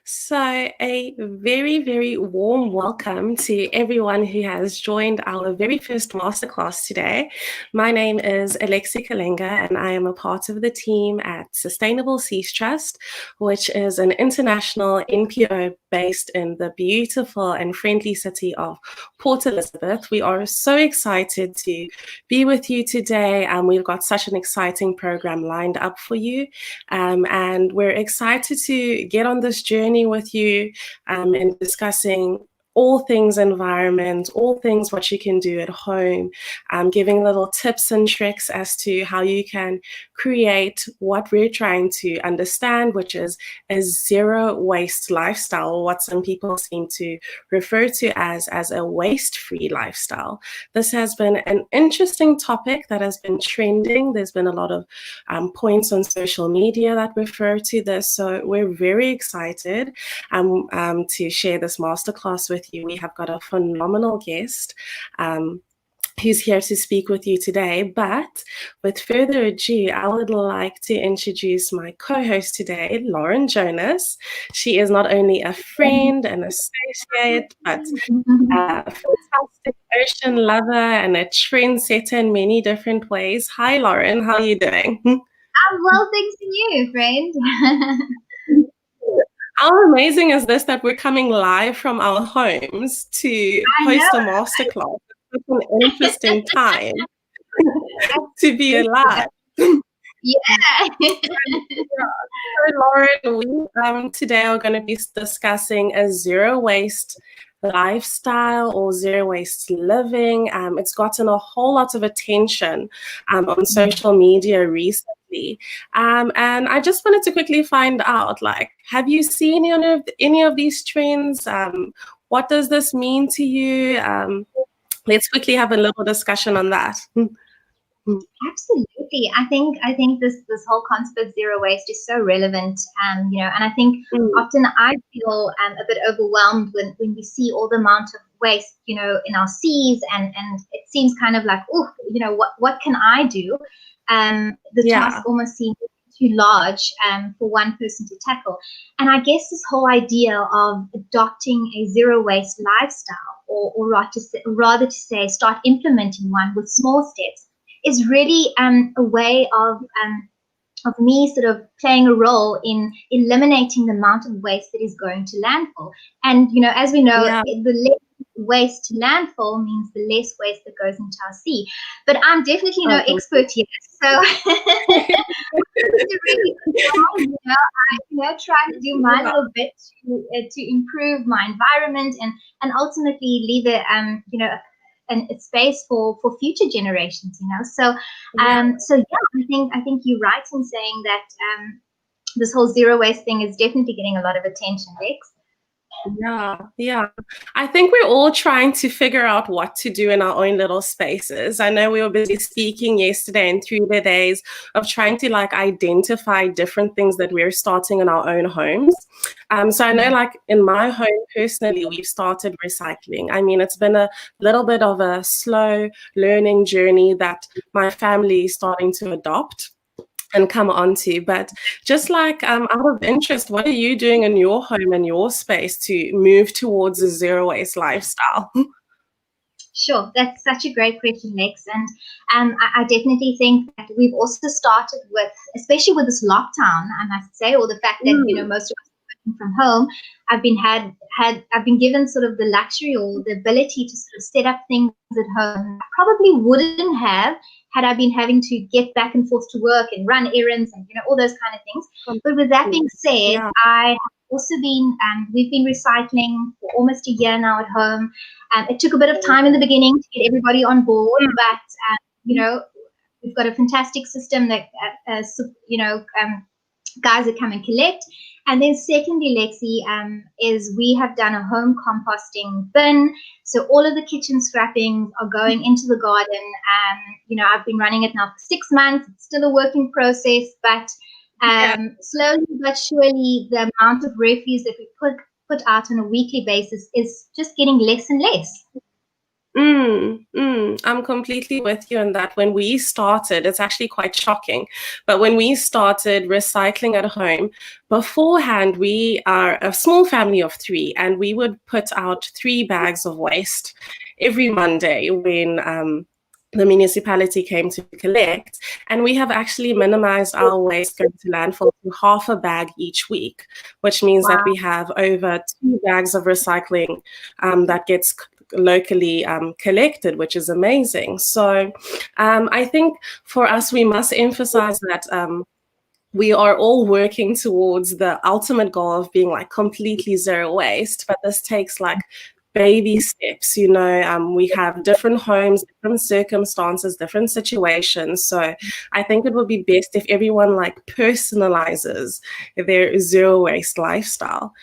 So, a very, very warm welcome to everyone who has joined our very first masterclass today. My name is Alexie Kalenga, and I am a part of the team at Sustainable Seas Trust, which is an international NPO based in the beautiful and friendly city of Port Elizabeth. We are so excited to be with you today, and we've got such an exciting program lined up for you. And we're excited to get on this journey with you in discussing all things environment, all things what you can do at home, giving little tips and tricks as to how you can create what we're trying to understand, which is a zero waste lifestyle, or what some people seem to refer to as a waste-free lifestyle. This has been an interesting topic that has been trending. There's been a lot of points on social media that refer to this. So we're very excited to share this masterclass with you. We have got a phenomenal guest who's here to speak with you today. But with further ado, I would like to introduce my co-host today, Lauren Jonas. She is not only a friend and associate, but a fantastic ocean lover and a trendsetter in many different ways. Hi, Lauren. How are you doing? I'm well, thanks to you, friend. How amazing is this that we're coming live from our homes to host a masterclass? It's such an interesting time to be alive. Yeah. So, Lauren, we today are going to be discussing a zero waste lifestyle or zero waste living. It's gotten a whole lot of attention on social media recently. And I just wanted to quickly find out, like, have you seen any of these trends? What does this mean to you? Let's quickly have a little discussion on that. Absolutely. I think this whole concept of zero waste is so relevant. And I think often I feel a bit overwhelmed when we see all the amount of waste, in our seas, and it seems kind of like, what can I do? The task almost seems too large for one person to tackle. And I guess this whole idea of adopting a zero waste lifestyle, or rather to say, start implementing one with small steps, is really a way of me sort of playing a role in eliminating the amount of waste that is going to landfill. And, as we know, the less waste to landfill means the less waste that goes into our sea. But I'm definitely no expert here. So I try to do my little bit to improve my environment and ultimately leave it, and it's space for future generations, So I think you're right in saying that this whole zero waste thing is definitely getting a lot of attention, Lex. Yeah. I think we're all trying to figure out what to do in our own little spaces. I know we were busy speaking yesterday and through the days of trying to identify different things that we're starting in our own homes. So I know in my home personally, we've started recycling. I mean, it's been a little bit of a slow learning journey that my family is starting to adopt and come onto. But just out of interest, what are you doing in your home and your space to move towards a zero waste lifestyle? Sure, that's such a great question, Lex. And I definitely think that we've also started with, especially with this lockdown, I must say, or the fact that most of us are working from home, I've been given sort of the luxury or the ability to sort of set up things at home I probably wouldn't have had I been having to get back and forth to work and run errands and all those kind of things. But with that being said, I have also we've been recycling for almost a year now at home. It took a bit of time in the beginning to get everybody on board, but we've got a fantastic system that guys that come and collect. And then secondly, Lexi, is we have done a home composting bin. So all of the kitchen scrappings are going into the garden. I've been running it now for 6 months. It's still a working process, but slowly but surely the amount of refuse that we put out on a weekly basis is just getting less and less. I'm completely with you on that. When we started, it's actually quite shocking, but when we started recycling at home, beforehand, we are a small family of 3, and we would put out 3 bags of waste every Monday when the municipality came to collect. And we have actually minimized our waste going to landfill to half a bag each week, which means that we have over 2 bags of recycling that gets locally collected, which is amazing. So I think for us, we must emphasize that we are all working towards the ultimate goal of being like completely zero waste, but this takes like baby steps. We have different homes, different circumstances, different situations. So I think it would be best if everyone like personalizes their zero waste lifestyle,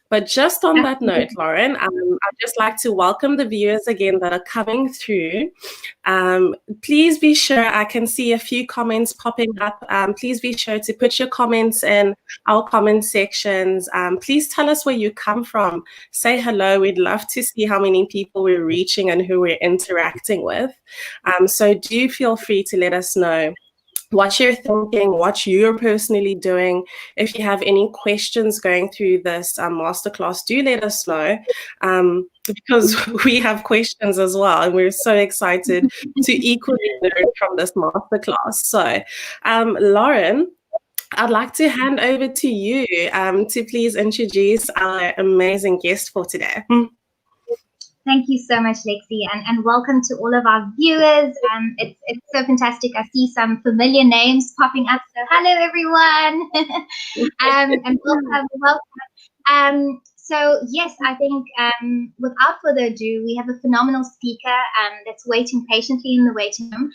But just on that note, Lauren, I'd just like to welcome the viewers again that are coming through. Please be sure, I can see a few comments popping up. Please be sure to put your comments in our comment sections. Please tell us where you come from. Say hello. We'd love to see how many people we're reaching and who we're interacting with. So do feel free to let us know what you're thinking, what you're personally doing. If you have any questions going through this masterclass, do let us know, because we have questions as well, and we're so excited to equally learn from this masterclass. So, Lauren, I'd like to hand over to you to please introduce our amazing guest for today. Thank you so much, Lexie, and welcome to all of our viewers. It's so fantastic. I see some familiar names popping up. So hello, everyone, and welcome. So yes, I think without further ado, we have a phenomenal speaker that's waiting patiently in the waiting room.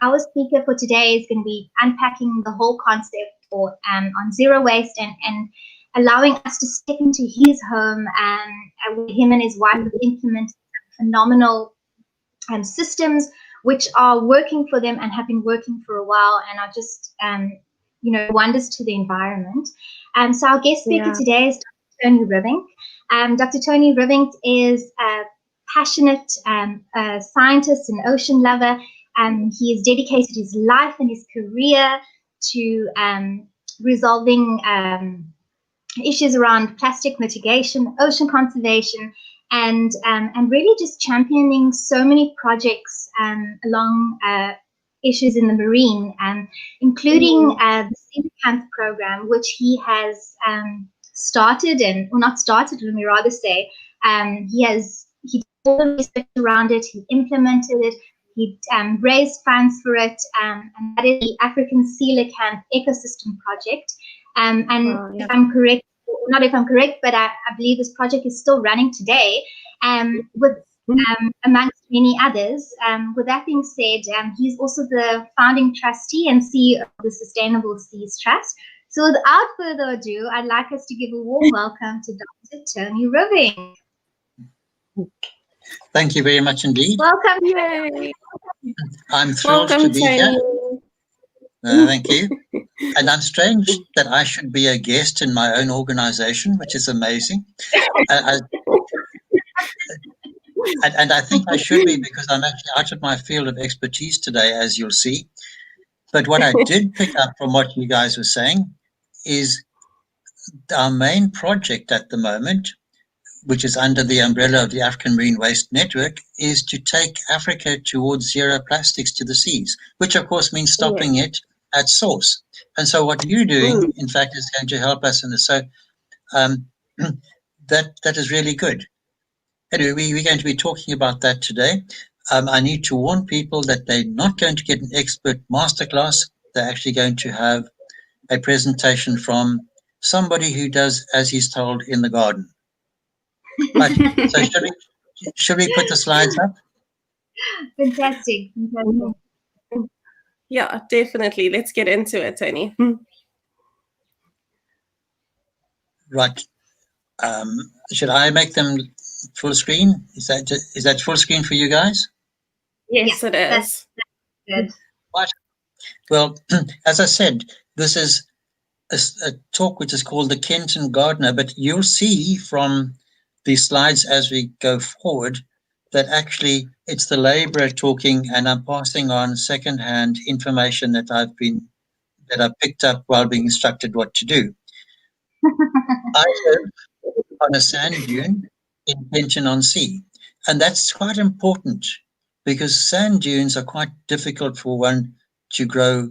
Our speaker for today is going to be unpacking the whole concept on zero waste and allowing us to step into his home, and him and his wife have implemented phenomenal systems which are working for them and have been working for a while and are just wonders to the environment. So our guest speaker today is Dr. Tony Ribbink. Dr. Tony Ribbink is a passionate scientist and ocean lover. He has dedicated his life and his career to resolving issues around plastic mitigation, ocean conservation, and really just championing so many projects along issues in the marine, including the Sealant program, which he has started, or not started, let me rather say. He did all the research around it, he implemented it, he raised funds for it, and that is the African Sealant Ecosystem Project. If I'm correct, not if I'm correct, but I believe this project is still running today, with amongst many others. With that being said, he's also the founding trustee and CEO of the Sustainable Seas Trust. So without further ado, I'd like us to give a warm welcome to Dr. Tony Ribbink. Thank you very much indeed. Welcome. Yay. I'm thrilled to be here. Thank you. And I'm strange that I should be a guest in my own organization, which is amazing. And I think I should be, because I'm actually out of my field of expertise today, as you'll see. But what I did pick up from what you guys were saying is our main project at the moment, which is under the umbrella of the African Marine Waste Network, is to take Africa towards zero plastics to the seas, which of course means stopping it at source. And so what you're doing, in fact, is going to help us in this. So that is really good. Anyway, we're going to be talking about that today. I need to warn people that they're not going to get an expert masterclass. They're actually going to have a presentation from somebody who does as he's told in the garden. Right. So should we put the slides up? Fantastic. Yeah, definitely. Let's get into it, Tony. Right. Should I make them full screen? Is that full screen for you guys? Yes, it is. That's good. Right. Well, as I said, this is a talk which is called the Kenton Gardener, but you'll see from these slides as we go forward that actually it's the labourer talking, and I'm passing on second-hand information that I picked up while being instructed what to do. I live on a sand dune in Kenton-on-Sea, and that's quite important because sand dunes are quite difficult for one to grow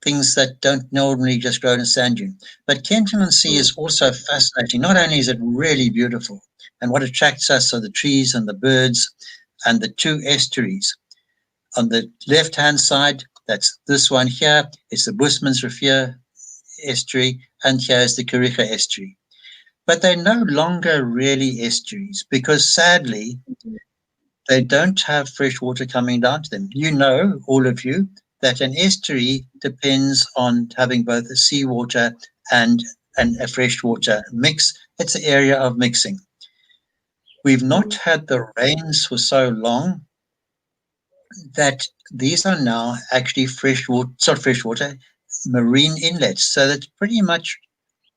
things that don't normally just grow in a sand dune. But Kenton-on-Sea is also fascinating. Not only is it really beautiful, and what attracts us are the trees and the birds and the two estuaries. On the left-hand side, that's this one here, it's the Bushman's Rivier estuary, and here is the Kariga estuary. But they're no longer really estuaries because sadly, they don't have fresh water coming down to them. You know, all of you, that an estuary depends on having both a seawater and a freshwater mix. It's an area of mixing. We've not had the rains for so long that these are now actually freshwater, marine inlets. So that's pretty much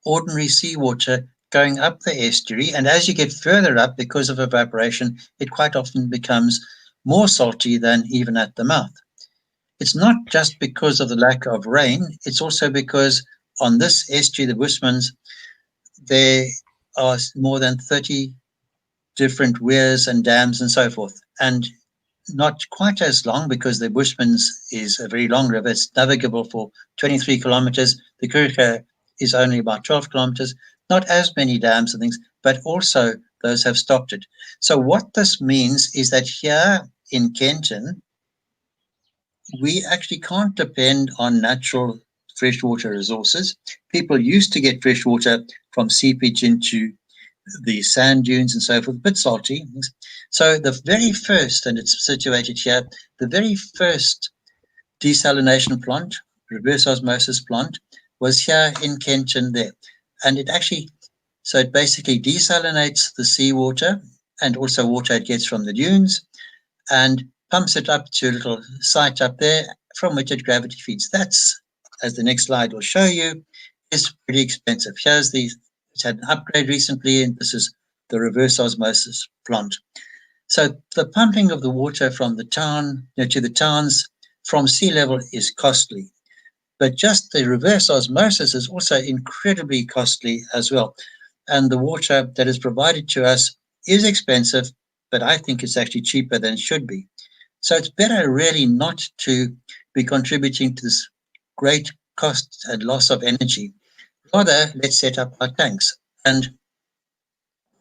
ordinary seawater going up the estuary. And as you get further up, because of evaporation, it quite often becomes more salty than even at the mouth. It's not just because of the lack of rain, it's also because on this estuary, the Bushmans, there are more than 30 different weirs and dams and so forth. And not quite as long because the Bushmans is a very long river. It's navigable for 23 kilometers. The Kariga is only about 12 kilometers. Not as many dams and things, but also those have stopped it. So what this means is that here in Kenton, we actually can't depend on natural freshwater resources. People used to get fresh water from seepage into the sand dunes and so forth, a bit salty. So the very first, and it's situated here, the very first desalination plant, reverse osmosis plant, was here in Kenton there. And it actually, so it basically desalinates the seawater and also water it gets from the dunes and pumps it up to a little site up there from which it gravity feeds. That's, as the next slide will show you, is pretty expensive. It's had an upgrade recently, and this is the reverse osmosis plant. So the pumping of the water from the town to the towns from sea level is costly. But just the reverse osmosis is also incredibly costly as well. And the water that is provided to us is expensive, but I think it's actually cheaper than it should be. So it's better really not to be contributing to this great cost and loss of energy. Rather, let's set up our tanks. And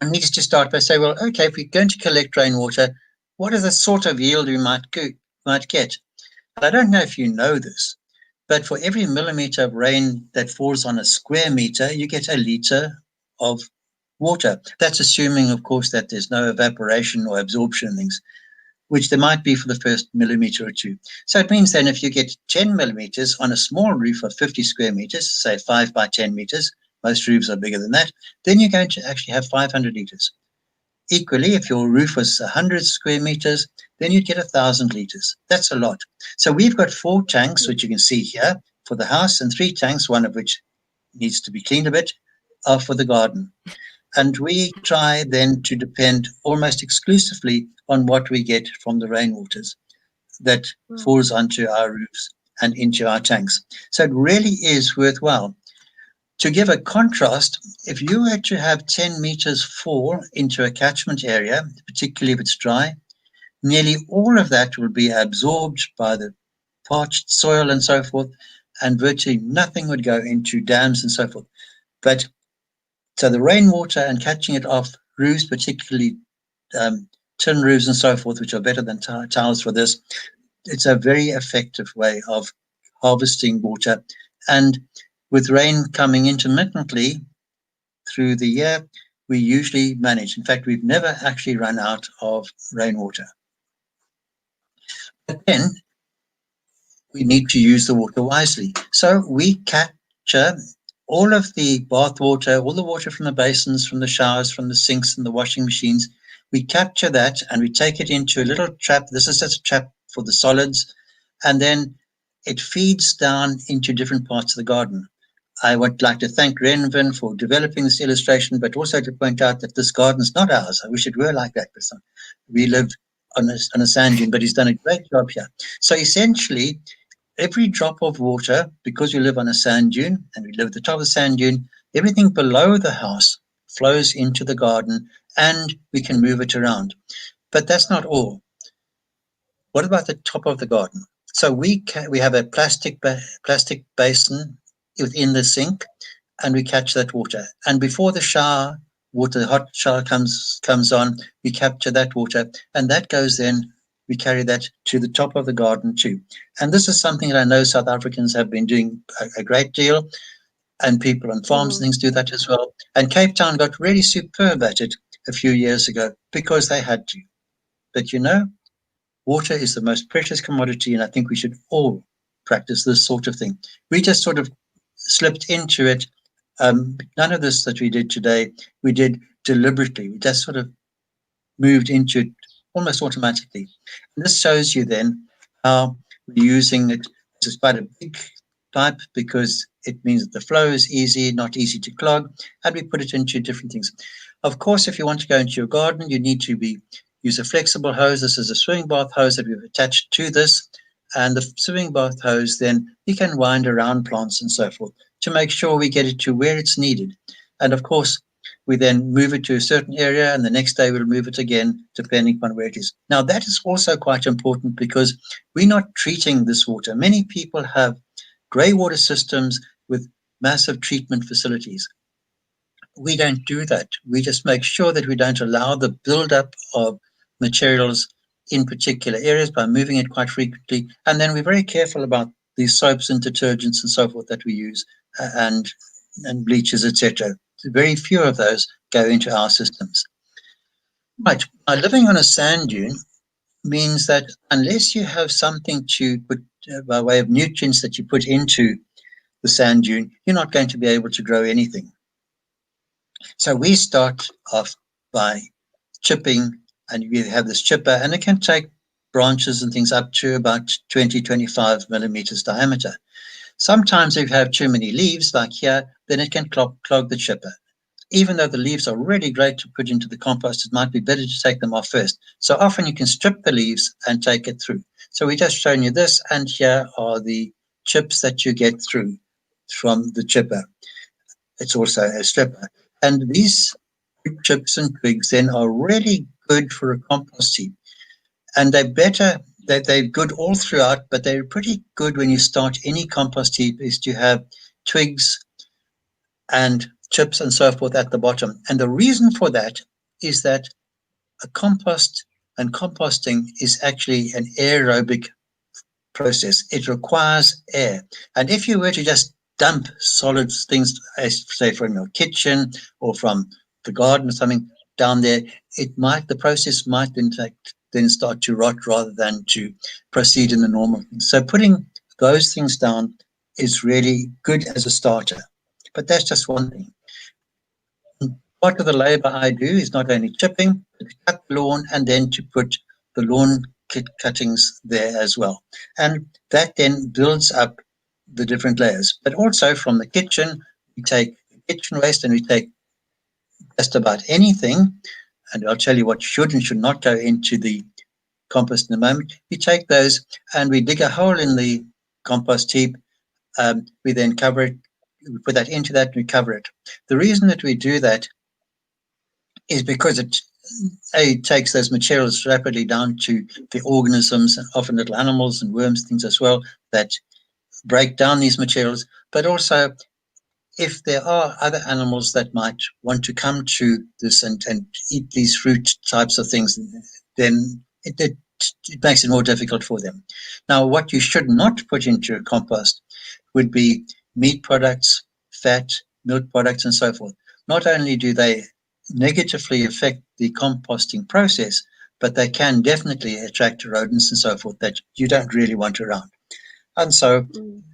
I need to start by saying, well, okay, if we're going to collect rainwater, what is the sort of yield we might get? And I don't know if you know this, but for every millimeter of rain that falls on a square meter, you get a liter of water. That's assuming, of course, that there's no evaporation or absorption and things, which there might be for the first millimeter or two. So it means then if you get 10 millimeters on a small roof of 50 square meters, say 5 by 10 meters, most roofs are bigger than that, then you're going to actually have 500 liters. Equally, if your roof was 100 square meters, then you'd get 1,000 liters. That's a lot. So we've got 4 tanks, which you can see here, for the house, and 3 tanks, one of which needs to be cleaned a bit, are for the garden. And we try then to depend almost exclusively on what we get from the rainwaters that falls onto our roofs and into our tanks. So it really is worthwhile. To give a contrast, if you were to have 10 meters fall into a catchment area, particularly if it's dry, nearly all of that will be absorbed by the parched soil and so forth, and virtually nothing would go into dams and so forth. But so the rainwater and catching it off roofs, particularly tin roofs and so forth, which are better than tiles for this, it's a very effective way of harvesting water. And with rain coming intermittently through the year, we usually manage. In fact, we've never actually run out of rainwater. But then we need to use the water wisely. So we capture all of the bath water, all the water from the basins, from the showers, from the sinks and the washing machines. We capture that and we take it into a little trap. This is just a trap for the solids. And then it feeds down into different parts of the garden. I would like to thank Renvin for developing this illustration, but also to point out that this garden's not ours. I wish it were like that, but we live on a sand dune, but he's done a great job here. So essentially, every drop of water, because we live on a sand dune and we live at the top of the sand dune, everything below the house flows into the garden and we can move it around. But that's not all. What about the top of the garden? So we have a plastic basin within the sink, and we catch that water. And before the shower water, the hot shower comes on, we capture that water, and that goes then. We carry that to the top of the garden too. And this is something that I know South Africans have been doing a great deal, and people on farms and things do that as well. And Cape Town got really superb at it a few years ago because they had to. But you know, water is the most precious commodity, and I think we should all practice this sort of thing. We just sort of slipped into it. None of this that we did today, we did deliberately. We just sort of moved into it almost automatically. And this shows you then how we're using it. This is quite a big pipe because it means that the flow is easy, not easy to clog, and we put it into different things. Of course, if you want to go into your garden, you need to use a flexible hose. This is a swimming bath hose that we've attached to this. And the swimming bath hose, then you can wind around plants and so forth to make sure we get it to where it's needed. And of course, we then move it to a certain area, and the next day we'll move it again, depending on where it is. Now, that is also quite important because we're not treating this water. Many people have grey water systems with massive treatment facilities. We don't do that. We just make sure that we don't allow the buildup of materials in particular areas by moving it quite frequently. And then we're very careful about these soaps and detergents and so forth that we use and bleaches, etc. Very few of those go into our systems. Right. Living on a sand dune means that unless you have something to put by way of nutrients that you put into the sand dune, you're not going to be able to grow anything. So we start off by chipping, and we have this chipper, and it can take branches and things up to about 20, 25 millimeters diameter. Sometimes if you have too many leaves, like here, then it can clog the chipper. Even though the leaves are really great to put into the compost, it might be better to take them off first. So often you can strip the leaves and take it through. So we just shown you this, and here are the chips that you get through from the chipper. It's also a stripper. And these chips and twigs then are really good for a compost heap. And they're better, they're good all throughout, but they're pretty good when you start any compost heap is to have twigs and chips and so forth at the bottom. And the reason for that is that a compost and composting is actually an aerobic process. It requires air. And if you were to just dump solid things, say from your kitchen or from the garden or something down there, the process might in fact then start to rot rather than to proceed in the normal thing. So putting those things down is really good as a starter. But that's just one thing. Part of the labor I do is not only chipping, but to cut the lawn and then to put the lawn cuttings there as well. And that then builds up the different layers. But also from the kitchen, we take kitchen waste and we take just about anything. And I'll tell you what should and should not go into the compost in a moment. We take those and we dig a hole in the compost heap. We then cover it. We put that into that and we cover it. The reason that we do that is because it takes those materials rapidly down to the organisms and often little animals and worms, things as well, that break down these materials. But also, if there are other animals that might want to come to this and eat these fruit types of things, then it makes it more difficult for them. Now, what you should not put into your compost would be meat products, fat, milk products, and so forth. Not only do they negatively affect the composting process, but they can definitely attract rodents and so forth that you don't really want around. And so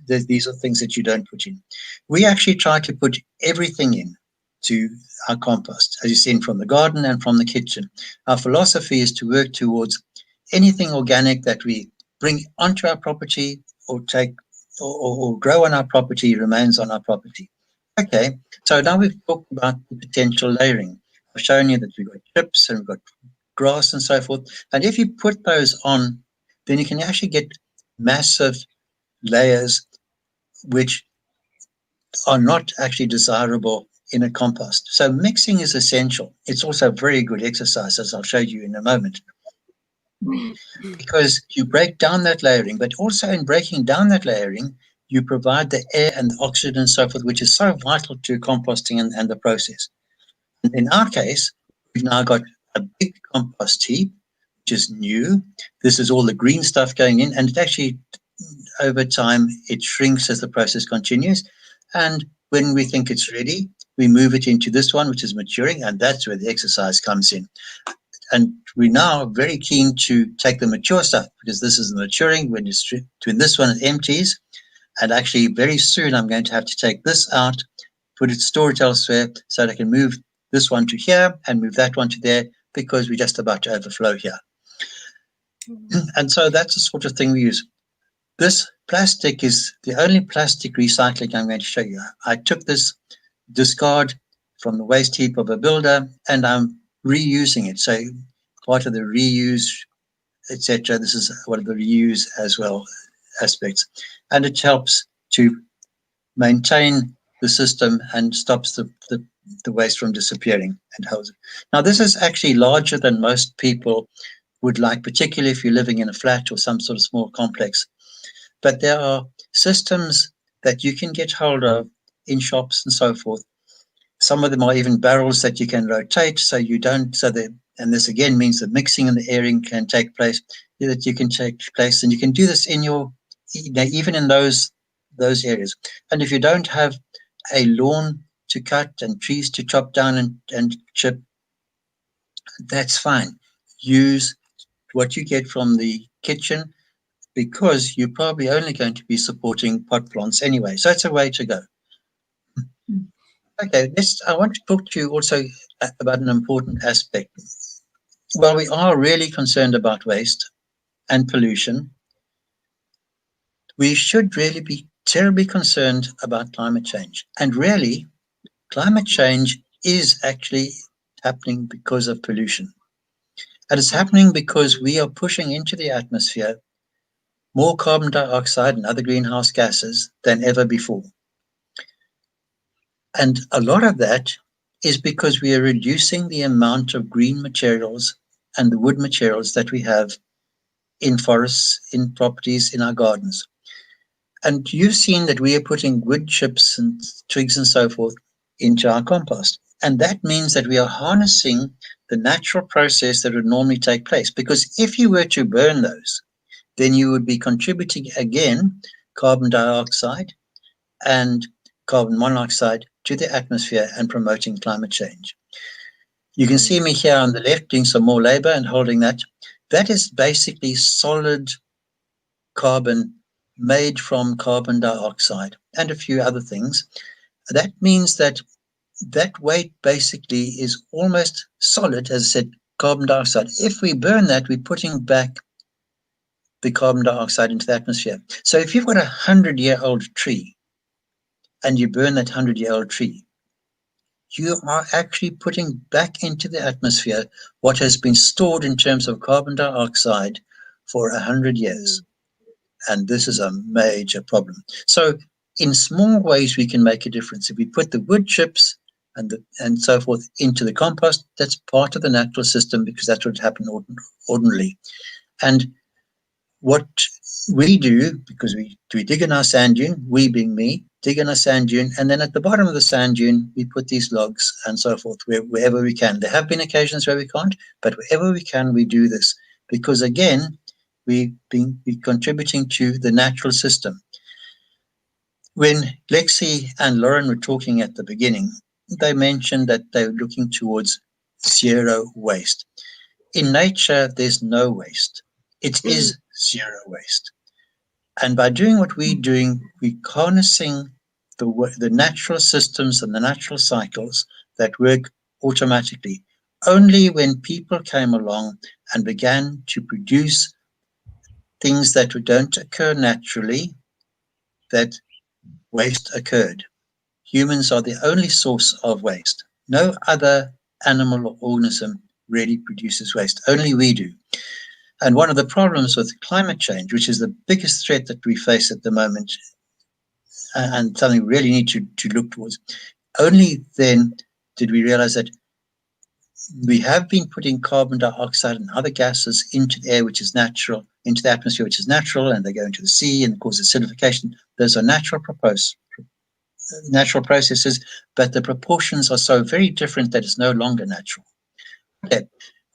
these are things that you don't put in. We actually try to put everything in to our compost, as you've seen from the garden and from the kitchen. Our philosophy is to work towards anything organic that we bring onto our property or take or grow on our property remains on our property. Okay, so now we've talked about the potential layering. I've shown you that we've got chips and we've got grass and so forth. And if you put those on, then you can actually get massive layers which are not actually desirable in a compost. So mixing is essential. It's also very good exercise, as I'll show you in a moment, because you break down that layering, but also in breaking down that layering, you provide the air and the oxygen and so forth, which is so vital to composting and the process. And in our case, we've now got a big compost heap, which is new. This is all the green stuff going in, and it actually, over time, it shrinks as the process continues. And when we think it's ready, we move it into this one, which is maturing, and that's where the exercise comes in. And we're now very keen to take the mature stuff, because this is the maturing. When this one it empties, and actually very soon I'm going to have to take this out, put it, store it elsewhere, so that I can move this one to here and move that one to there, because we're just about to overflow here. And so that's the sort of thing we use. This plastic is the only plastic recycling I'm going to show you. I took this discard from the waste heap of a builder and I'm reusing it. So part of the reuse, etc. This is one of the reuse as well aspects. And it helps to maintain the system and stops the waste from disappearing and holds it. Now, this is actually larger than most people would like, particularly if you're living in a flat or some sort of small complex. But there are systems that you can get hold of in shops and so forth. Some of them are even barrels that you can rotate, so you don't, and this again means the mixing and the airing can take place, that you can take place, and you can do this in your, even in those areas. And if you don't have a lawn to cut and trees to chop down and chip, that's fine. Use what you get from the kitchen, because you're probably only going to be supporting pot plants anyway. So it's a way to go. Okay, I want to talk to you also about an important aspect. Well, we are really concerned about waste and pollution. We should really be terribly concerned about climate change. And really, climate change is actually happening because of pollution. And it's happening because we are pushing into the atmosphere more carbon dioxide and other greenhouse gases than ever before. And a lot of that is because we are reducing the amount of green materials and the wood materials that we have in forests, in properties, in our gardens. And you've seen that we are putting wood chips and twigs and so forth into our compost. And that means that we are harnessing the natural process that would normally take place. Because if you were to burn those, then you would be contributing again carbon dioxide and carbon monoxide to the atmosphere and promoting climate change. You can see me here on the left doing some more labor and holding that. That is basically solid carbon made from carbon dioxide and a few other things. That means that that weight basically is almost solid, as I said, carbon dioxide. If we burn that, we're putting back the carbon dioxide into the atmosphere. So if you've got a 100-year-old tree and you burn that 100-year-old tree, you are actually putting back into the atmosphere what has been stored in terms of carbon dioxide for 100 years. And this is a major problem. So in small ways, we can make a difference. If we put the wood chips and so forth into the compost, that's part of the natural system, because that's what happened ordinarily. And what we do, because we dig in our sand dune, we being me, dig in a sand dune, and then at the bottom of the sand dune, we put these logs and so forth, wherever we can. There have been occasions where we can't, but wherever we can, we do this. Because again, we're contributing to the natural system. When Lexie and Lauren were talking at the beginning, they mentioned that they're looking towards zero waste. In nature, there's no waste. It is zero waste. And by doing what we're doing, we're harnessing the natural systems and the natural cycles that work automatically. Only when people came along and began to produce things that don't occur naturally, that waste occurred. humans are the only source of waste. No other animal or organism really produces waste. Only we do. And one of the problems with climate change, which is the biggest threat that we face at the moment, and something we really need to look towards, only then did we realize that we have been putting carbon dioxide and other gases into the air, which is natural, into the atmosphere, which is natural, and they go into the sea and cause acidification. Those are natural processes, but the proportions are so very different that it's no longer natural. Okay.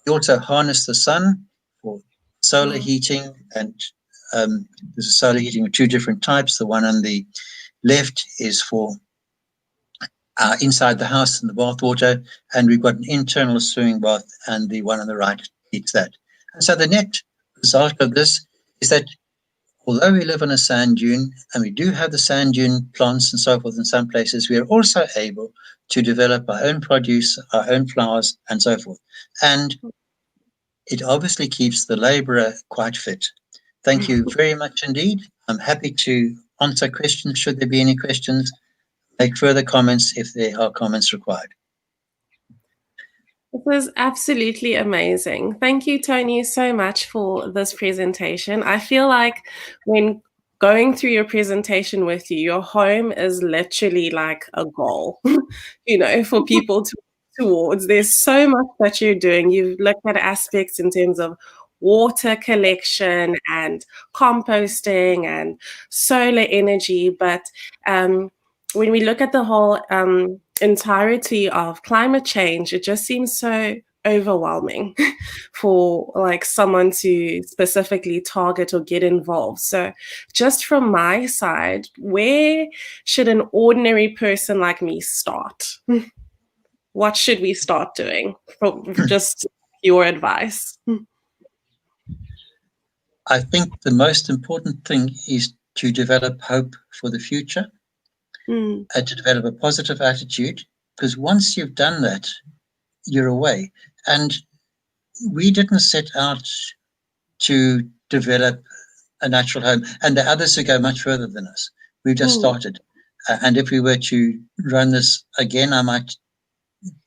We also harness the sun for solar heating, and there's a solar heating of two different types. The one on the left is for inside the house in the bath water, and we've got an internal swimming bath, and the one on the right heats that. And so the net result of this is that although we live on a sand dune, and we do have the sand dune plants and so forth in some places, we are also able to develop our own produce, our own flowers, and so forth. And it obviously keeps the labourer quite fit. Thank you very much indeed. I'm happy to answer questions should there be any questions, make further comments if there are comments required. It was absolutely amazing. Thank you, Tony, so much for this presentation. I feel like when going through your presentation with you, your home is literally like a goal, for people to work towards. There's so much that you're doing. You've looked at aspects in terms of water collection and composting and solar energy, but when we look at the whole entirety of climate change, it just seems so overwhelming for like someone to specifically target or get involved. So just from my side, where should an ordinary person like me start? What should we start doing? From just your advice. I think the most important thing is to develop hope for the future. And to develop a positive attitude, because once you've done that, you're away. And we didn't set out to develop a natural home, and there are others who go much further than us. We've just started. And if we were to run this again, I might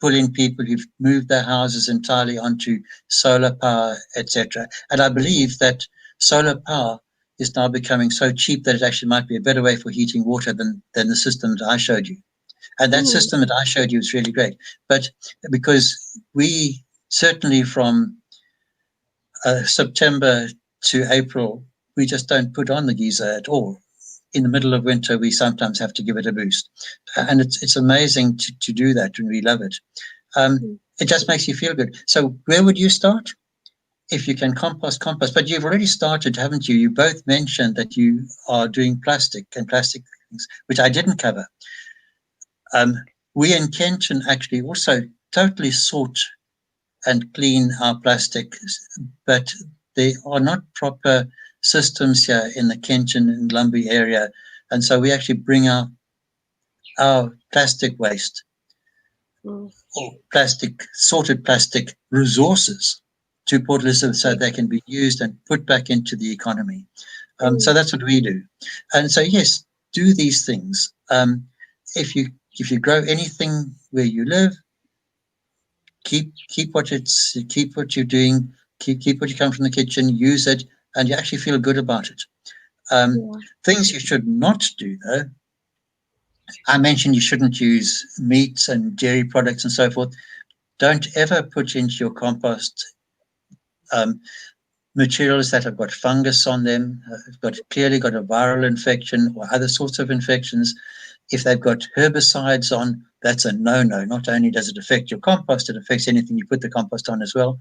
pull in people who've moved their houses entirely onto solar power, etc. And I believe that solar power is now becoming so cheap that it actually might be a better way for heating water than the system that I showed you. And that system that I showed you is really great. But because we certainly from September to April, we just don't put on the geyser at all. In the middle of winter, we sometimes have to give it a boost. And it's amazing to do that, and we love it. It just makes you feel good. So where would you start? If you can compost. But you've already started, haven't you? You both mentioned that you are doing plastic things, which I didn't cover. We in Kenton actually also totally sort and clean our plastic, but there are not proper systems here in the Kenton and Lumbee area. And so we actually bring our plastic waste or sorted plastic resources to Port Elizabeth so they can be used and put back into the economy. So that's what we do. And so, yes, do these things. If you grow anything where you live, keep what you're doing, keep what you come from the kitchen, use it, and you actually feel good about it. Things you should not do, though. I mentioned you shouldn't use meats and dairy products and so forth. Don't ever put into your compost materials that have got fungus on them, clearly got a viral infection or other sorts of infections. If they've got herbicides on, that's a no-no. Not only does it affect your compost, it affects anything you put the compost on as well.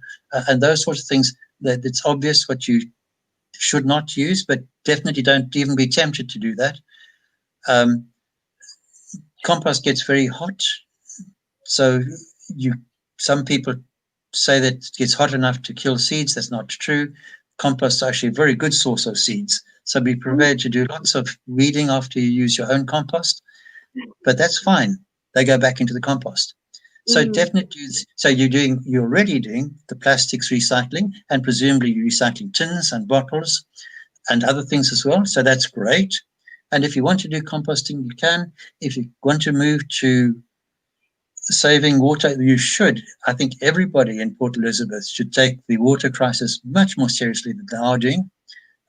And those sorts of things, that it's obvious what you should not use, but definitely don't even be tempted to do that. Compost gets very hot. So some people say that it gets hot enough to kill seeds. That's not true. Compost is actually a very good source of seeds. So be prepared to do lots of weeding after you use your own compost, but that's fine. They go back into the compost. So definitely, so you're already doing the plastics recycling, and presumably you're recycling tins and bottles and other things as well. So that's great. And if you want to do composting, you can. If you want to move to saving water, you should. I think everybody in Port Elizabeth should take the water crisis much more seriously than they are doing.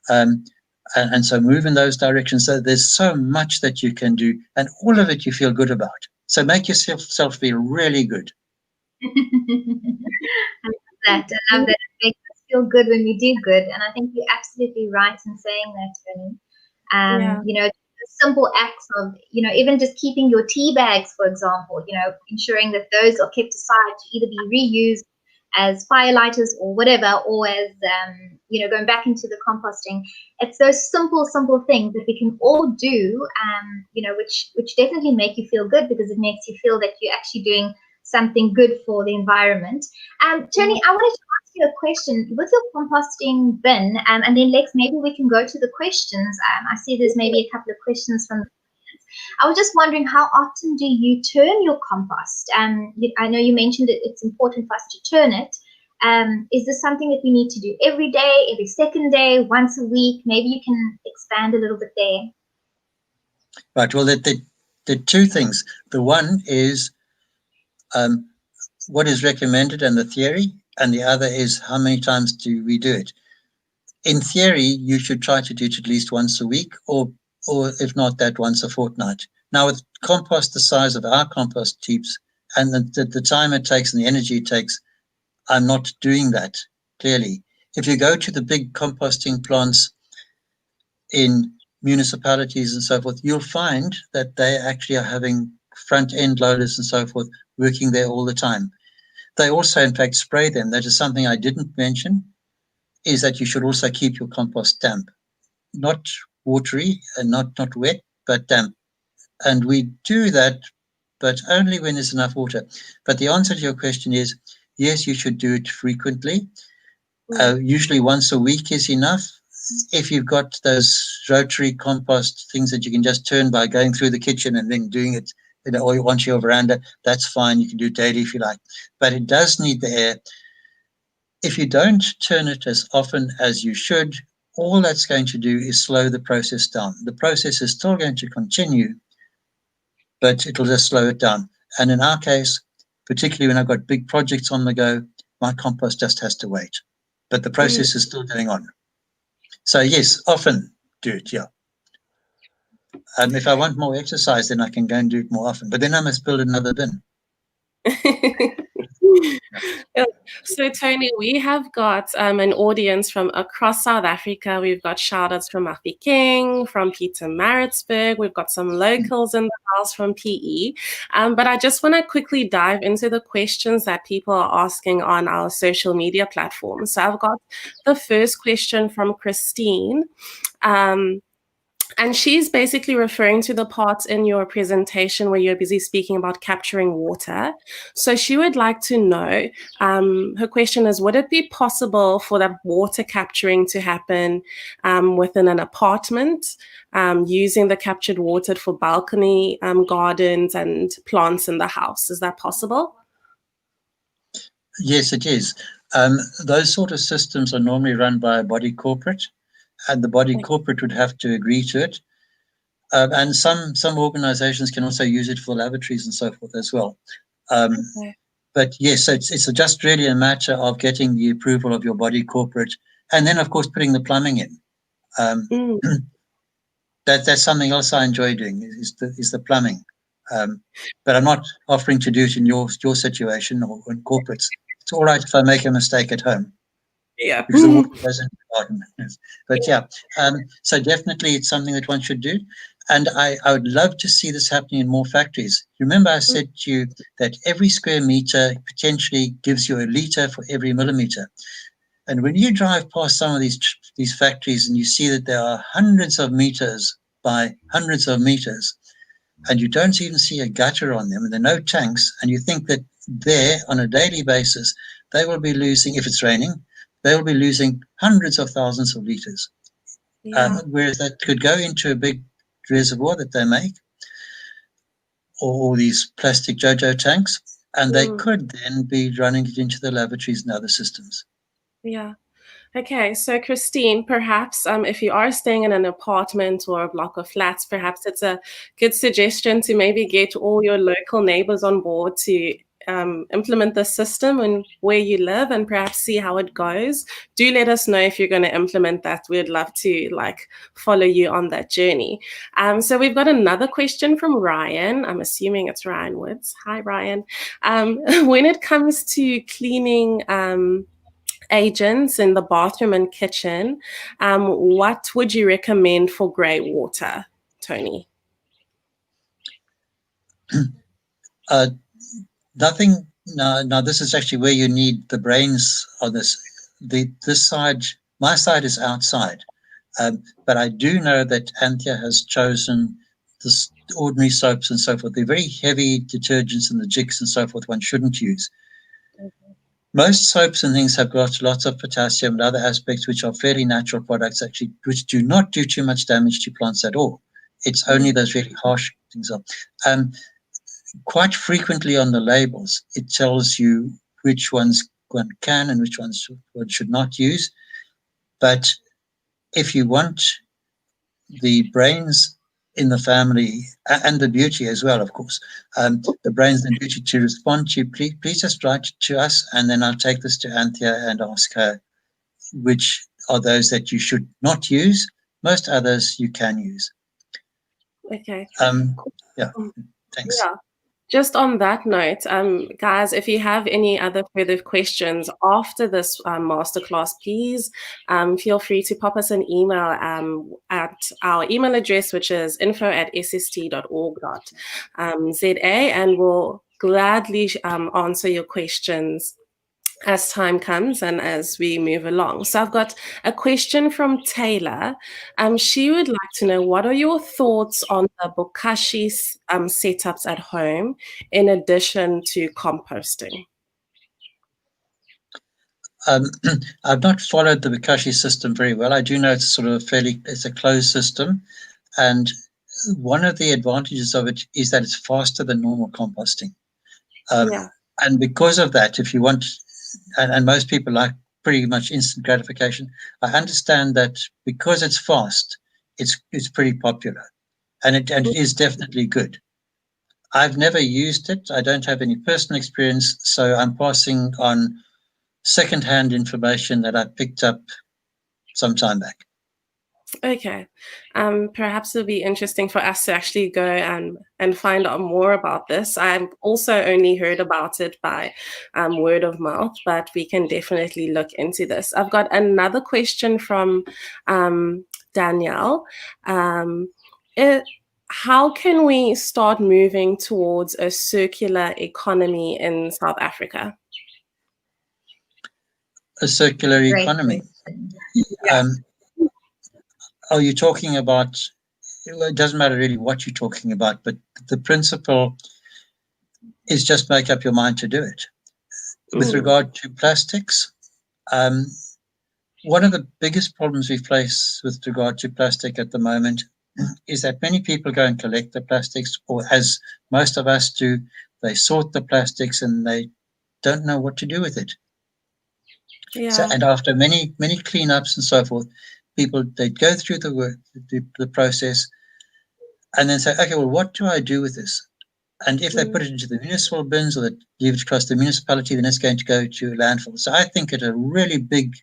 And so move in those directions. So there's so much that you can do, and all of it you feel good about. So make yourself feel really good. I love that. I love that. It makes us feel good when we do good. And I think you're absolutely right in saying that, Tony. You know, simple acts of, you know, even just keeping your tea bags, for example, you know, ensuring that those are kept aside to either be reused as firelighters or whatever, or as, you know, going back into the composting. It's those simple things that we can all do, you know, which definitely make you feel good, because it makes you feel that you're actually doing something good for the environment. Tony, I wanted to ask you a question with your composting bin, and then Lex, maybe we can go to the questions. I see there's maybe a couple of questions from the audience. I was just wondering, how often do you turn your compost? I know you mentioned it's important for us to turn it. Is this something that we need to do every day, every second day, once a week? Maybe you can expand a little bit there. Right. Well, the two things. The one is what is recommended and the theory, and the other is how many times do we do it. In theory, you should try to do it at least once a week, or if not that, once a fortnight. Now, with compost the size of our compost heaps and the time it takes and the energy it takes, I'm not doing that, clearly. If you go to the big composting plants in municipalities and so forth, you'll find that they actually are having front-end loaders and so forth working there all the time. They also, in fact, spray them. That is something I didn't mention, is that you should also keep your compost damp. Not watery and not wet, but damp. And we do that, but only when there's enough water. But the answer to your question is, yes, you should do it frequently. Usually once a week is enough. If you've got those rotary compost things that you can just turn by going through the kitchen and then doing it, you know, or onto your veranda, that's fine. You can do it daily if you like. But it does need the air. If you don't turn it as often as you should, all that's going to do is slow the process down. The process is still going to continue, but it'll just slow it down. And in our case, particularly when I've got big projects on the go, my compost just has to wait. But the process is still going on. So yes, often do it, yeah. If I want more exercise, then I can go and do it more often. But then I must build another bin. So Tony, we have got an audience from across South Africa. We've got shout outs from Mafi King, from Peter Maritzburg. We've got some locals in the house from PE. But I just want to quickly dive into the questions that people are asking on our social media platforms. So I've got the first question from Christine. And she's basically referring to the part in your presentation where you're busy speaking about capturing water. So she would like to know, her question is, would it be possible for that water capturing to happen within an apartment, using the captured water for balcony gardens and plants in the house? Is that possible? Yes, it is. Those sort of systems are normally run by a body corporate, and the body corporate would have to agree to it. And some organizations can also use it for lavatories and so forth as well. But yes, so it's just really a matter of getting the approval of your body corporate, and then of course putting the plumbing in. That's something else I enjoy doing is the plumbing. But I'm not offering to do it in your situation or in corporates. It's all right if I make a mistake at home. Yeah. Because the water goes into the garden. But yeah, so definitely it's something that one should do. And I would love to see this happening in more factories. Remember I said to you that every square meter potentially gives you a litre for every millimetre. And when you drive past some of these factories and you see that there are hundreds of meters by hundreds of meters, and you don't even see a gutter on them, and there are no tanks, and you think that there, on a daily basis, they will be losing, if it's raining, they will be losing hundreds of thousands of litres. Whereas that could go into a big reservoir that they make, or these plastic JoJo tanks, and they could then be running it into the lavatories and other systems. Yeah. Okay, so Christine, perhaps if you are staying in an apartment or a block of flats, perhaps it's a good suggestion to maybe get all your local neighbors on board to implement the system and where you live, and perhaps see how it goes. Do let us know if you're going to implement that. We'd love to follow you on that journey. So we've got another question from Ryan. I'm assuming it's Ryan Woods. Hi, Ryan. When it comes to cleaning agents in the bathroom and kitchen, what would you recommend for grey water, Tony? Nothing. No, this is actually where you need the brains on this. This side, my side is outside. But I do know that Anthea has chosen this ordinary soaps and so forth. They're very heavy detergents and the jigs and so forth one shouldn't use. Most soaps and things have got lots of potassium and other aspects which are fairly natural products actually, which do not do too much damage to plants at all. It's only those really harsh things are. Quite frequently on the labels, it tells you which ones one can and which ones one should not use. But if you want the brains in the family and the beauty as well, of course, the brains and beauty to respond to, please just write to us, and then I'll take this to Anthea and ask her which are those that you should not use. Most others you can use. Okay. Yeah, thanks. Yeah. Just on that note, guys, if you have any other further questions after this masterclass, please feel free to pop us an email at our email address, which is info@sst.org.za, and we'll gladly answer your questions as time comes and as we move along. So I've got a question from Taylor. She would like to know, what are your thoughts on the bokashi setups at home in addition to composting? I've not followed the bokashi system very well. I do know it's sort of it's a closed system, and one of the advantages of it is that it's faster than normal composting. And because of that, if you want, and most people like pretty much instant gratification, I understand that because it's fast, it's pretty popular, and it is definitely good. I've never used it. I don't have any personal experience, so I'm passing on secondhand information that I picked up some time back. Okay. Perhaps it'll be interesting for us to actually go and find out more about this. I've also only heard about it by word of mouth, but we can definitely look into this. I've got another question from Danielle. How can we start moving towards a circular economy in South Africa? A circular economy. Are you talking about, it doesn't matter really what you're talking about, but the principle is just make up your mind to do it. With regard to plastics, one of the biggest problems we face with regard to plastic at the moment is that many people go and collect the plastics, or as most of us do, they sort the plastics and they don't know what to do with it. Yeah. So, and after many cleanups and so forth, people, they go through the work, the process, and then say, okay, well, what do I do with this? And if they put it into the municipal bins or they leave it across the municipality, then it's going to go to landfill. So I think it's a really big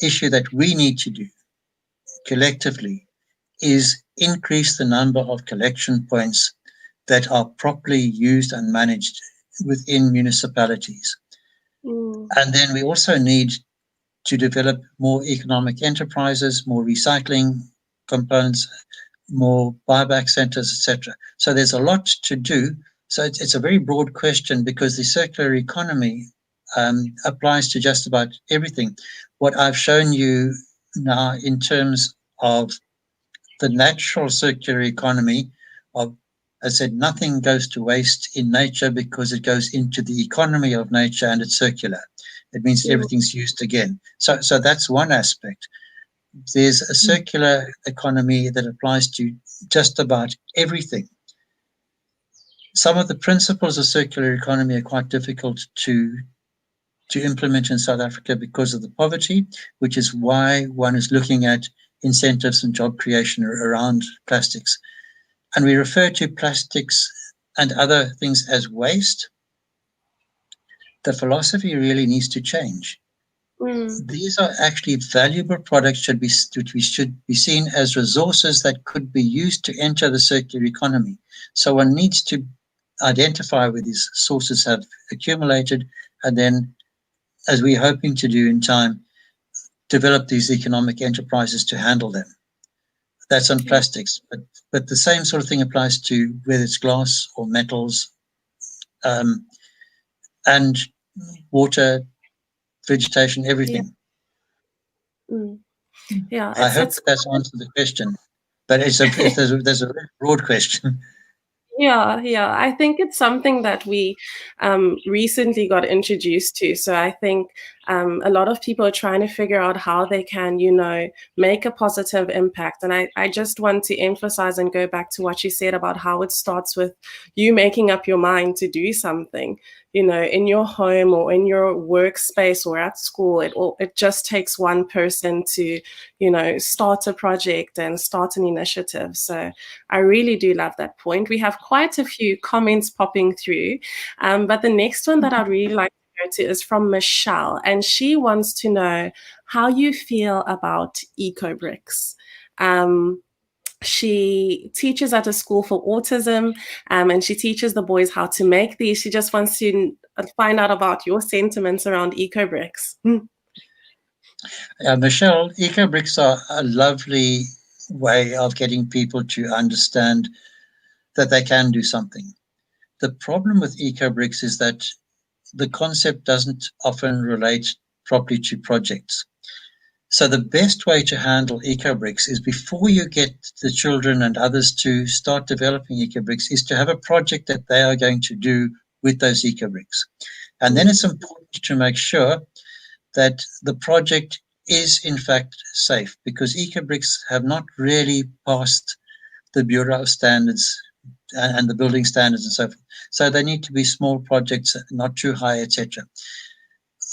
issue that we need to do collectively is increase the number of collection points that are properly used and managed within municipalities. And then we also need to develop more economic enterprises, more recycling components, more buyback centers, etc. So there's a lot to do. So it's a very broad question because the circular economy applies to just about everything. What I've shown you now in terms of the natural circular economy of, as I said, nothing goes to waste in nature because it goes into the economy of nature and it's circular. It means everything's used again. So that's one aspect. There's a circular economy that applies to just about everything. Some of the principles of circular economy are quite difficult to to implement in South Africa because of the poverty, which is why one is looking at incentives and job creation around plastics. And we refer to plastics and other things as waste. The philosophy really needs to change. These are actually valuable products which should be seen as resources that could be used to enter the circular economy. So one needs to identify where these sources have accumulated and then, as we're hoping to do in time, develop these economic enterprises to handle them. That's on plastics, but the same sort of thing applies to whether it's glass or metals, and water, vegetation, everything. Yeah, I hope that's answered the question, but there's a very broad question. Yeah. I think it's something that we recently got introduced to. So I think a lot of people are trying to figure out how they can, make a positive impact. And I just want to emphasize and go back to what you said about how it starts with you making up your mind to do something, in your home or in your workspace or at school. It just takes one person to, start a project and start an initiative. So I really do love that point. We have quite a few comments popping through, but the next one that I'd really like to go to is from Michelle, and she wants to know how you feel about eco-bricks. She teaches at a school for autism, and she teaches the boys how to make these. She just wants to find out about your sentiments around eco-bricks. Michelle, eco-bricks are a lovely way of getting people to understand that they can do something. The problem with eco-bricks is that the concept doesn't often relate properly to projects. So the best way to handle eco-bricks is, before you get the children and others to start developing eco-bricks, is to have a project that they are going to do with those eco-bricks. And then it's important to make sure that the project is in fact safe, because eco-bricks have not really passed the Bureau of Standards and the building standards and so forth. So they need to be small projects, not too high, etc.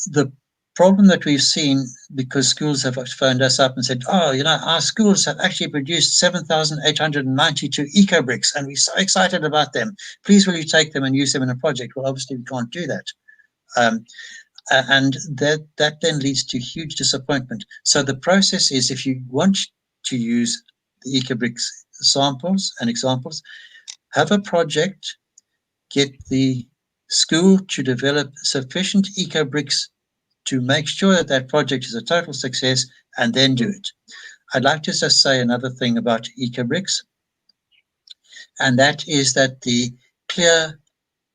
The problem that we've seen, because schools have phoned us up and said, our schools have actually produced 7,892 eco-bricks and we're so excited about them. Please will you take them and use them in a project? Well, obviously we can't do that. And that then leads to huge disappointment. So the process is, if you want to use the eco-bricks samples and examples, have a project, get the school to develop sufficient eco-bricks to make sure that that project is a total success, and then do it. I'd like to just say another thing about eco-bricks, and that is that the clear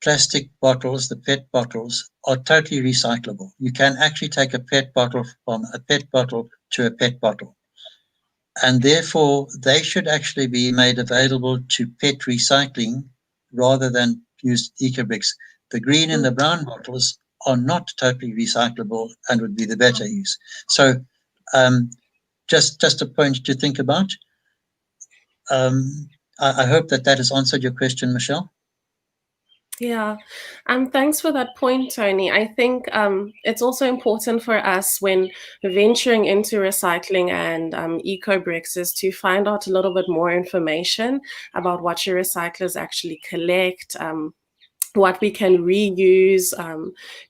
plastic bottles, the PET bottles, are totally recyclable. You can actually take a PET bottle from a PET bottle to a PET bottle. And therefore, they should actually be made available to PET recycling rather than use eco-bricks. The green and the brown bottles are not totally recyclable and would be the better use. So just a point to think about. I hope that has answered your question, Michelle. Yeah, thanks for that point, Tony. I think it's also important for us, when venturing into recycling and eco-bricks, is to find out a little bit more information about what your recyclers actually collect, what we can reuse,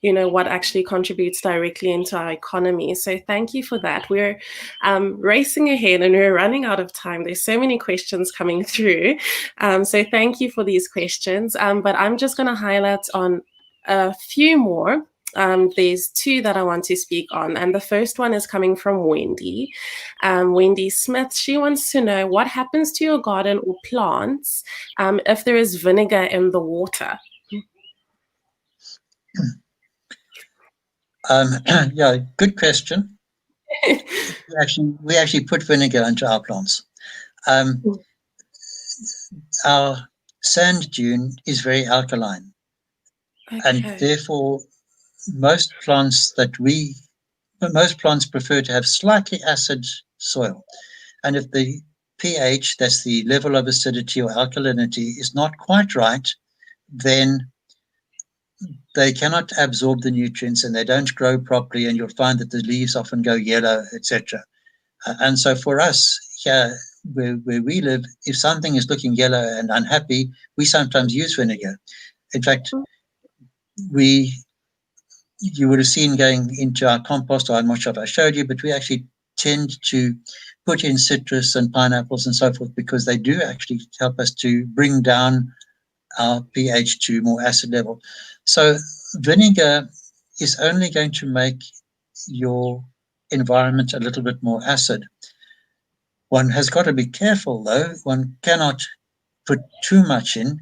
what actually contributes directly into our economy. So thank you for that. We're racing ahead and we're running out of time. There's so many questions coming through. So thank you for these questions. But I'm just going to highlight on a few more. There's two that I want to speak on. And the first one is coming from Wendy. Wendy Smith. She wants to know, what happens to your garden or plants if there is vinegar in the water? Yeah, good question. We actually put vinegar into our plants. Our sand dune is very alkaline, and therefore most plants prefer to have slightly acid soil. And if the pH, that's the level of acidity or alkalinity, is not quite right, then they cannot absorb the nutrients and they don't grow properly, and you'll find that the leaves often go yellow, etc. And so for us here, where we live, if something is looking yellow and unhappy, we sometimes use vinegar. In fact, you would have seen going into our compost, or I'm not sure if I showed you, but we actually tend to put in citrus and pineapples and so forth because they do actually help us to bring down our pH to more acid level. So vinegar is only going to make your environment a little bit more acid. One has got to be careful, though. One cannot put too much in.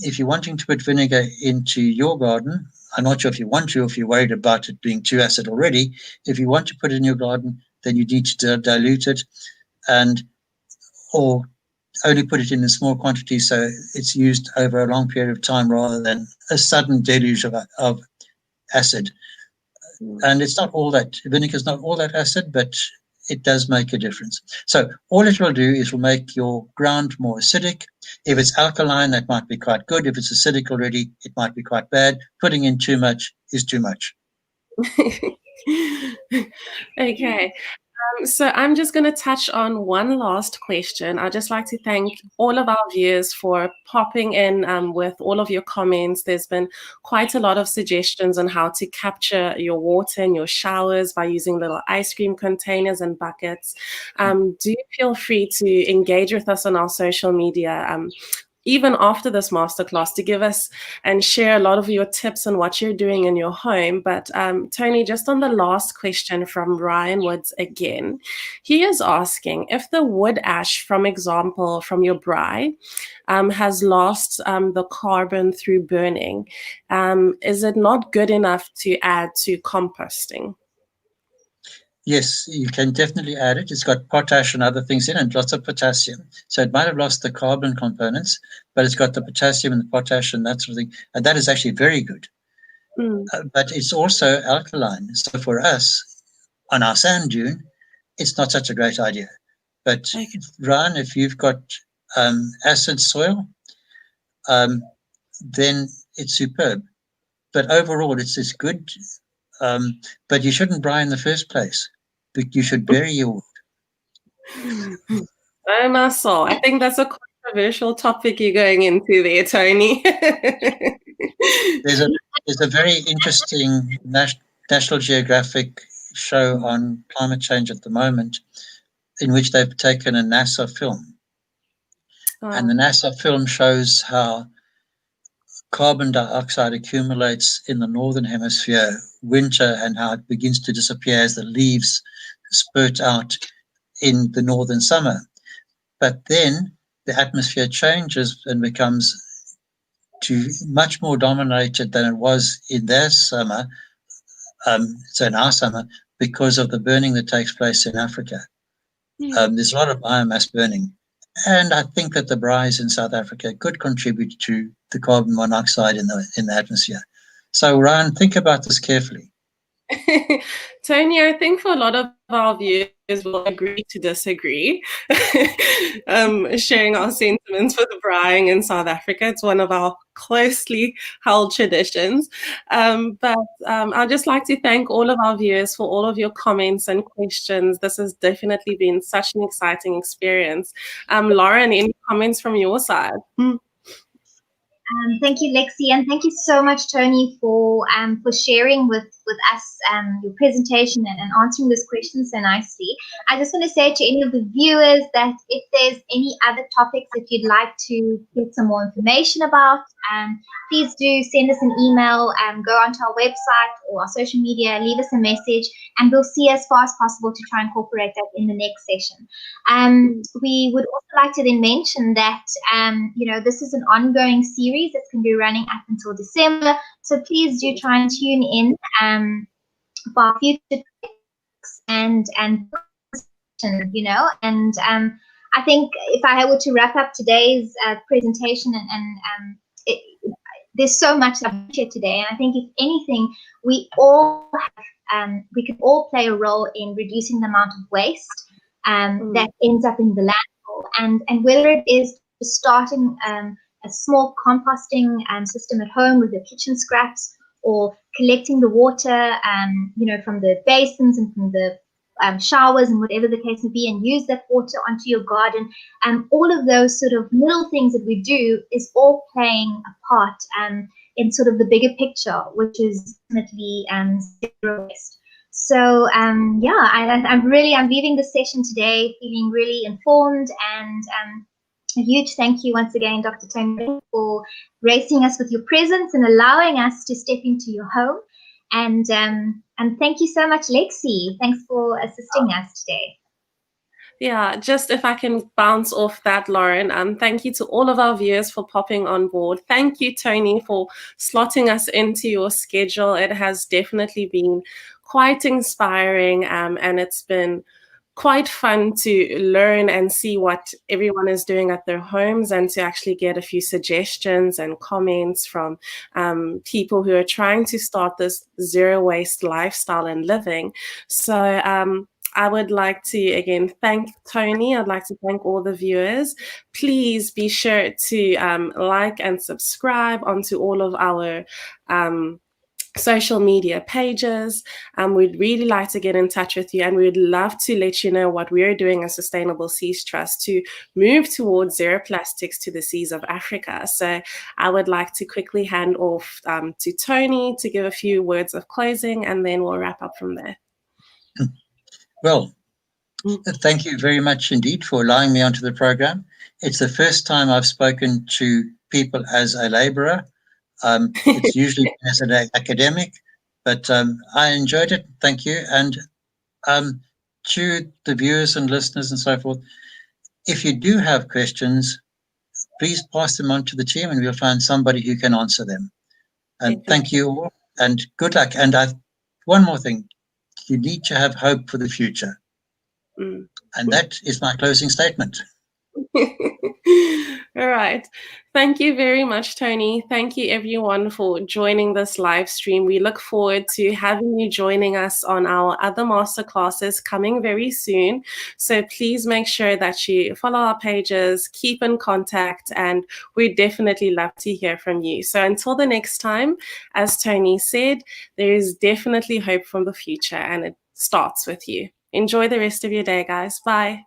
If you're wanting to put vinegar into your garden, I'm not sure if you want to, if you're worried about it being too acid already. If you want to put it in your garden, then you need to dilute it, or only put it in a small quantity so it's used over a long period of time rather than a sudden deluge of acid. And it's not all that, vinegar is not all that acid, but it does make a difference. So all it will do is will make your ground more acidic. If it's alkaline, that might be quite good. If it's acidic already, it might be quite bad. Putting in too much is too much. Okay. So I'm just going to touch on one last question. I'd just like to thank all of our viewers for popping in with all of your comments. There's been quite a lot of suggestions on how to capture your water in your showers by using little ice cream containers and buckets. Do feel free to engage with us on our social media. Even after this masterclass, to give us and share a lot of your tips on what you're doing in your home. But Tony, just on the last question from Ryan Woods again, he is asking if the wood ash, from example, from your braai, has lost the carbon through burning, is it not good enough to add to composting? Yes, you can definitely add it. It's got potash and other things in it, and lots of potassium. So it might have lost the carbon components, but it's got the potassium and the potash and that sort of thing. And that is actually very good. But it's also alkaline. So for us, on our sand dune, it's not such a great idea. But Ryan, if you've got acid soil, then it's superb. But overall, it's good. But you shouldn't braai in the first place. You should bury your wood. Oh, my soul. I think that's a controversial topic you're going into there, Tony. There's a very interesting National Geographic show on climate change at the moment, in which they've taken a NASA film. And the NASA film shows how carbon dioxide accumulates in the northern hemisphere winter and how it begins to disappear as the leaves spurt out in the northern summer. But then the atmosphere changes and becomes much more dominated than it was in their summer, so in our summer, because of the burning that takes place in Africa. There's a lot of biomass burning. And I think that the braais in South Africa could contribute to the carbon monoxide in the atmosphere. So, Ryan, think about this carefully. Tony, I think for a lot of our viewers will agree to disagree. Sharing our sentiments for the braaiing in South Africa. It's one of our closely held traditions. But I'd just like to thank all of our viewers for all of your comments and questions. This has definitely been such an exciting experience. Lauren, any comments from your side? Thank you, Lexi, and thank you so much, Tony, for sharing with us your presentation and answering this question so nicely. I just want to say to any of the viewers that if there's any other topics that you'd like to get some more information about, please do send us an email, go onto our website or our social media, leave us a message, and we'll see as far as possible to try and incorporate that in the next session. We would also like to then mention that, this is an ongoing series that's going to be running up until December. So please do try and tune in for future topics and I think if I were to wrap up today's presentation there's so much that I've shared today, and I think if anything, we could all play a role in reducing the amount of waste that ends up in the landfill, and whether it is starting a small composting system at home with your kitchen scraps, or collecting the water, from the basins and from the showers and whatever the case may be, and use that water onto your garden. All of those sort of little things that we do is all playing a part in sort of the bigger picture, which is ultimately zero waste. So I'm leaving the session today feeling really informed, and a huge thank you once again, Dr. Tony, for gracing us with your presence and allowing us to step into your home. And thank you so much, Lexie. Thanks for assisting us today. Yeah, just if I can bounce off that, Lauren, thank you to all of our viewers for popping on board. Thank you, Tony, for slotting us into your schedule. It has definitely been quite inspiring, and it's been quite fun to learn and see what everyone is doing at their homes, and to actually get a few suggestions and comments from people who are trying to start this zero waste lifestyle and living. So I would like to again thank Tony. I'd like to thank all the viewers. Please be sure to like and subscribe onto all of our social media pages. We'd really like to get in touch with you, and we'd love to let you know what we're doing as Sustainable Seas Trust to move towards zero plastics to the seas of Africa. So I would like to quickly hand off to Tony to give a few words of closing, and then we'll wrap up from there. Well, thank you very much indeed for allowing me onto the program. It's the first time I've spoken to people as a laborer. It's usually as an academic, but I enjoyed it. Thank you. And to the viewers and listeners and so forth, if you do have questions, please pass them on to the team, and we'll find somebody who can answer them. And thank you all, and good luck. And one more thing, you need to have hope for the future. And that is my closing statement. All right. Thank you very much, Tony. Thank you, everyone, for joining this live stream. We look forward to having you joining us on our other masterclasses coming very soon. So please make sure that you follow our pages, keep in contact, and we'd definitely love to hear from you. So until the next time, as Tony said, there is definitely hope from the future, and it starts with you. Enjoy the rest of your day, guys. Bye.